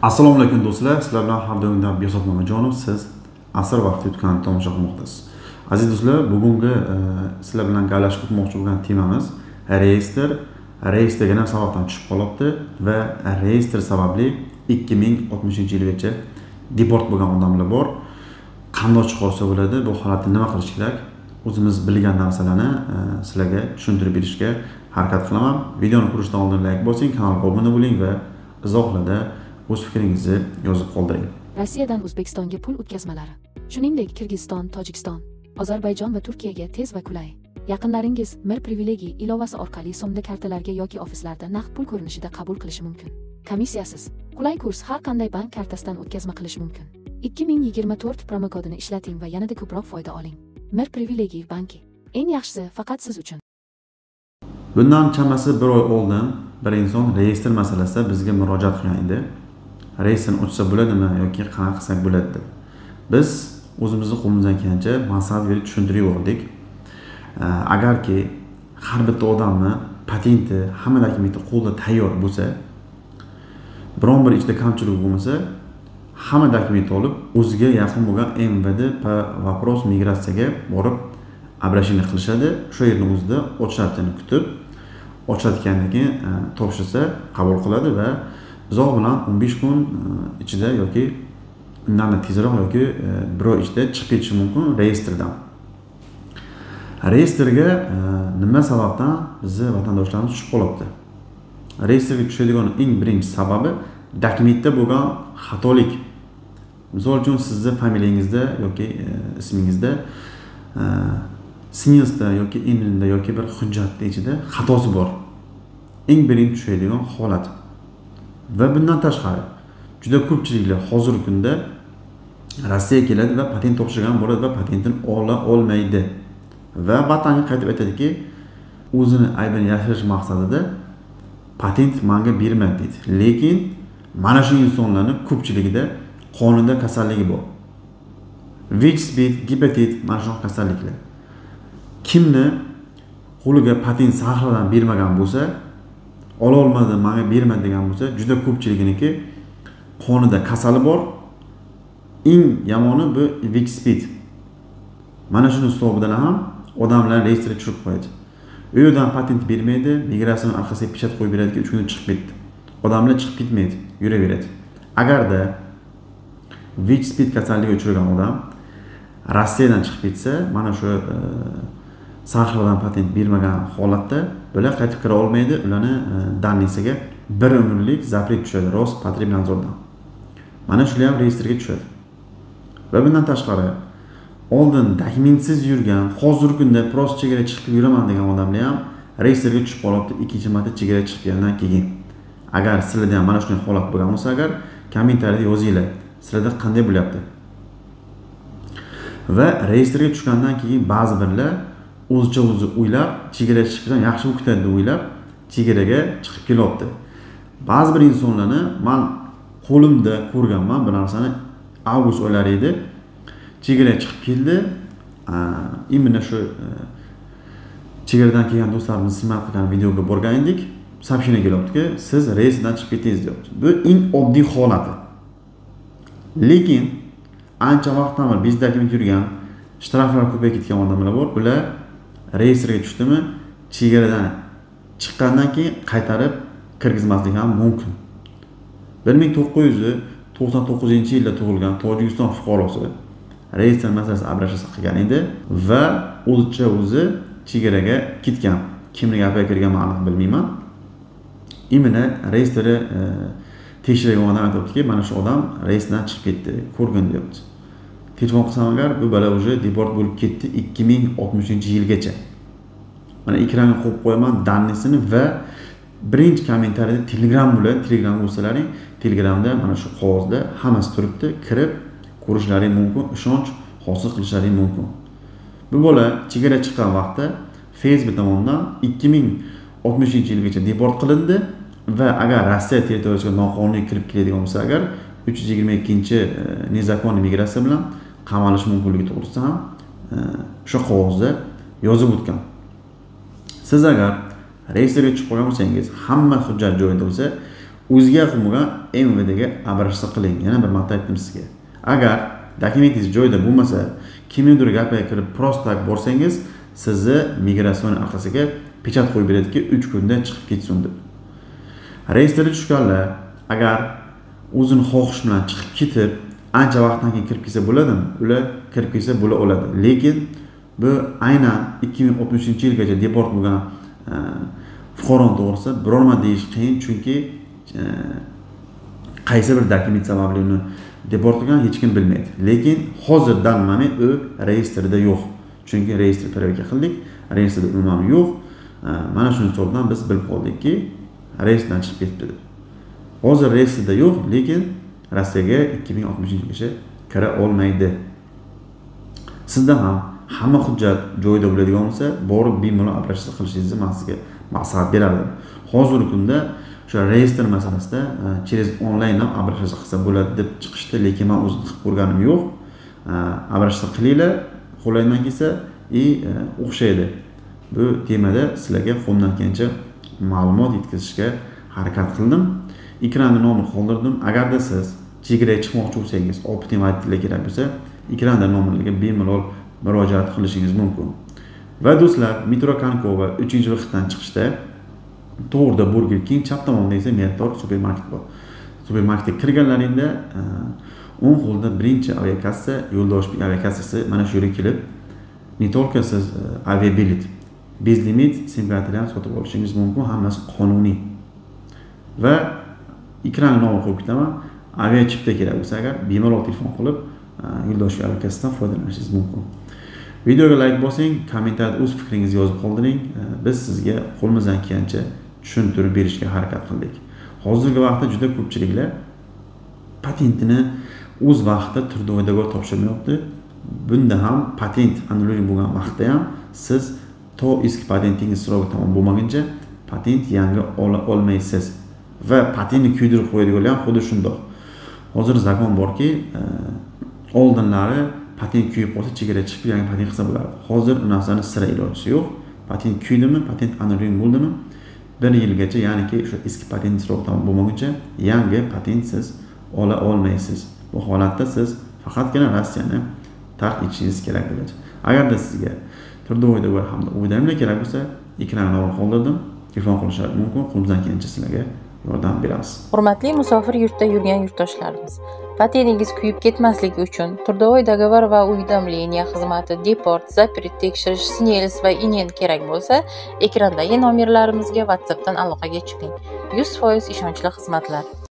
Assalomu alaykum do'stlar. Sizlar bilan har doimgidek Behzod Mamajonov. Siz asr vaqti yutganini tomosha qilmoqdasiz. Aziz do'stlar, bugungi sizlar bilan gaplashib o'tmoqchi bo'lgan temamiz reyestr. Reyestrga nima sababdan tushib qolibdi va reyestr sababli 2060-yilgacha deport bo'lgan odamlar bor. Qanday chiqarsa bo'ladi? Bu holatda nima qilish kerak? O'zimiz bilgan narsalarni sizlarga tushuntirib berishga harakat qilaman. Videoni ko'rishdan oldin like bosing, kanalga obuna bo'ling va izohlarda o'z fikringizni yozib qoldiring. Rossiyadan O'zbekistonga pul o'tkazmalari, shuningdek Kirgiziston, Tojikiston, Ozarbayjon va Turkiyaga tez va qulay. Yaqinlaringiz Mir privilegiya ilovasi orqali so'mda kartalarga yoki ofislarda naqd pul ko'rinishida qabul qilishi mumkin. Komissiyasiz, qulay kurs har qanday bank kartasidan o'tkazma qilish mumkin. 2024 promokodini ishlating va yanada ko'proq foyda oling. Mir privilegiya banki. Eng yaxshisi faqat siz uchun. Bundan chamasi bir oy oldin bir inson reyestr masalasida bizga murojaat qilgan edi. Reyestrni ochsa bo'ladimi yoki qanaqa qilsak bo'ladi deb. Biz o'zimizning qo'limizdan kelgancha maslahat berib tushuntirib yubordik. Agarki har bitta odamni patenti hamma dokumenti qo'lda tayyor bo'lsa, biron bir ichida kamchilik bo'lmasa, hamma dokument olib o'ziga yaqin bo'lgan MVD по вопрос migratsiyaga borib обращение qilishadi. Shu yerning o'zida ochishini kutib, ochayotgandan keyin topshirsa qabul qiladi va uzoq bilan 15 kun ichida yoki undan tezroq yoki bir oy ichida chiqib ketishi mumkin reyestrdan. Reyestrga nima sababdan bizni vatandoshlarimiz tushib qolibdi? Reyestrga tushadigan eng birinchi sababi dokumentda bo'lgan xatolik. Misol uchun sizning familiyangizda yoki ismingizda SNILSda yoki INRINda yoki bir hujjatning ichida xatosi bor. Eng birinchi tushadigan holat. Va bundan tashqari juda ko'pchiliklar hozirgi kunda Rossiyaga keladi va patent topshirgan bo'ladi va patentini ola olmaydi. Va vatanga qaytib aytadiki, o'zini aybini yashirish maqsadida patent menga bermadi deydi. Lekin mana shu insonlarning ko'pchiligida qonunda kasalligi bor. VIH-SPID, gepatit, mana shu kasalliklar. Kimni qo'liga patent saqladan bermagan bo'lsa, ola olmadi, menga bermadi degan bo'lsa, juda ko'pchiliginiki qonida kasali bor. Eng yomoni bu VIH-SPID. Mana shuni hisobidan ham odamlar reyestrga tushirib qo'yadi. U yerdan patent bermaydi, migratsiyaning orqasiga pechat qo'yib beradi, 3 kunda chiqib ketdi. Odamlar chiqib ketmaydi, yuraveradi. Agarda VIH-SPID kasalligiga uchragan odam Rossiyadan chiqib ketsa, mana shu Sahrdan patent bermagan holatda bular qaytib kira olmaydi, ularni danisiga bir umrlik zapret tushadi Rospotrebnadzordan. Mana shular ham reyestrga tushadi. Va bundan tashqari oldin dokumentsiz yurgan, hozirgi kunda prost chegara chiqib yuraman degan odamlar ham reyestrga tushib qolibdi ikkinchi marta chegara chiqqandan keyin. Agar sizlarda ham mana shunday holat bo'lgan bo'lsa, agar kommentariyada yozinglar. Sizlarda qanday bo'lyapti? Va reyestrga tushgandan keyin ba'zi birlar o'zicha o'zi o'ylab, chegara chiqishdan yaxshi o'tadi deb o'ylab, chegaraga chiqib kelyapti. Ba'zi bir insonlarni men qo'limda ko'rganman bu narsani. Avgust oylari edi. Chegaraga chiqib keldi. Imенно shu chegaradan kelgan do'stlarimiz xizmat qilgan videoga borgan edik. Soобщение kelyapti-ki, siz reyestrdan chiqib ketingiz deyapti. Bu eng oddiy holati. Lekin ancha vaqtdan beri biz dokument yurgan, shtraflar ko'payib ketgan odamlar bor. Ular reyestrga tushdimi, chegaradan chiqqandan keyin qaytarib kirgizmaslik ham mumkin. 1999-yilda tug'ilgan Tojikiston fuqarosi reyestr masalasida обращаться qilgan edi va o'zicha o'zi chegaraga ketgan. Kimning gapiga kirganini aniq bilmayman. Imенно reyestrni tekshirgan odam aytibdi-ki, mana shu odam reyestrdan chiqib ketdi, ko'rgin deyapti. Telefon qilsam agar bu bala уже deport bo'lib ketdi 2060-yilgacha. Mana ekranga qo'yib qo'yaman dannisini va birinchi kommentariyada Telegram bo'ladi. Telegram bo'lsalaring, Telegramda mana shu qog'ozda hammasi turibdi. Kirib ko'rishlaring mumkin, ishonch hosil qilishlaring mumkin. Bu bola chegara chiqqan vaqtda Facebook tomonidan 2060-yilgacha deport qilindi va agar Rossiya territoriyasiga noqonuniy kirib keladigan bo'lsa, agar 322-nezakoniy migratsiya bilan qamalish mumkinligi to'g'risida ham shu qog'ozda yozib o'tgan. Siz agar reyestrga chiqib qolgan bo'lsangiz, hamma hujjat joyida bo'lsa, o'ziga yoqib bo'lgan MVDga обращаться qiling. Yana bir marta aytdim sizga. Agar dokumentingiz joyida bo'lmasa, kimnidir gapiga kirib prosta borsangiz, sizni migratsion arqasiga pechat qo'yib beradiki, 3 kunda chiqib ketsin deb. Reyestrga tushganlar agar o'zini xohish bilan chiqib ketib, ancha vaqtdan keyin kirib kelsa bo'ladimi? Ular kirib kelsa bo'la oladi. Lekin bu aynan 2060-yilgacha deport bo'lgan fuqaro to'g'risida birorma deyish qiyin, chunki qaysi bir dokument sababli uni deport qilgan hech kim bilmaydi. Lekin hozirdan moment u reyestrda yo'q. Chunki reyestr proverka qildik, reyestrda umuman yo'q. Mana shuni hisobdan biz bilib qoldikki, reyestrdan chiqib ketdi deb. Hozir reyestrda yo'q, lekin Rossiyaga 2060-yilgacha kira olmaydi. Sizda ham hamma hujjat joyida bo'ladigan bo'lsa, borib bemalol operatsiya qilishingizni men sizga maslahat berardim. Hozirgi kunda o'sha reyestr masalasida через onlayn ham operatsiya qilsa bo'ladi deb chiqishdi, lekin men o'zim qilib ko'rganim yo'q. Operatsiya qilinglar, qo'lingizdan kelsa, o'xshaydi. Bu temada sizlarga qo'limdan kelgancha ma'lumot yetkazishga harakat qildim. Ekranda nomer qoldirdim. Agarda siz chegaraga chiqmoqchi bo'lsangiz, operativ aytdilar kerak bo'lsa, ekranda nomerlarga bemalol murojaat qilishingiz mumkin. Va do'stlar, metro Kankova 3-vaqtdan chiqishda to'g'rida Burger King, chap tomonda esa Meritor supermarket bor. Supermarketga kirganlaringda o'ng qo'lda birinchi aviakassa, Yo'ldoshbek aviakassasi mana shu yerga kelib, ne только siz aviabilet, bezlimit sim kartalarni sotib olishingiz mumkin, hammasi qonuniy. Va ekranga nomer qo'yib ketaman. Avia chipta kerak bo'lsa agar bemalol telefon qilib Yo'ldoshbek aviakassasidan foydalanishingiz mumkin. Videoga like bosing, kommentarda o'z fikringizni yozib qoldiring. Biz sizga qo'limizdan kelgancha tushuntirib berishga harakat qildik. Hozirgi vaqtda juda ko'pchiliklar patentini o'z vaqtida turdoidaga topshirmayapti. Bunda ham patent anulyering bo'lgan vaqtda ham siz to eski patentingiz srogi tamom bo'lmaguncha patent yangi ola olmaysiz. Va patentni kuydirib qo'yadiganlar ham xuddi shundoq. Hozir zakon borki, oldinlari patent kuyib qolsa chegara chiqib yangi patent qilsa bo'lardi. Hozir u narsani sira ilojisi yo'q. Patent kuydimi, patent anulyering bo'ldimi, 1 yilgacha, ya'niki o'sha eski patent srogi tamom bo'lmaguncha yangi patent siz ola olmaysiz. Bu holatda siz faqatgina Rossiyani tark etishingiz kerak bo'ladi. Agarda sizga turdoida va hamda o'ylamlar kerak bo'lsa, ekranga nomer qoldirdim. Telefon qilishingiz mumkin. Qo'limizdan kelgancha sizlarga yordam beramiz. Hurmatli musofir yurtda yurgan yurtdoshlarimiz, patentingiz kuyib ketmasligi uchun turdovoy dogovor va уведомление xizmati, deport, zapret tekshirish, SNELS va INEN kerak bo'lsa, ekrandagi nomerlarimizga WhatsAppdan aloqaga chiqing. 100% ishonchli xizmatlar.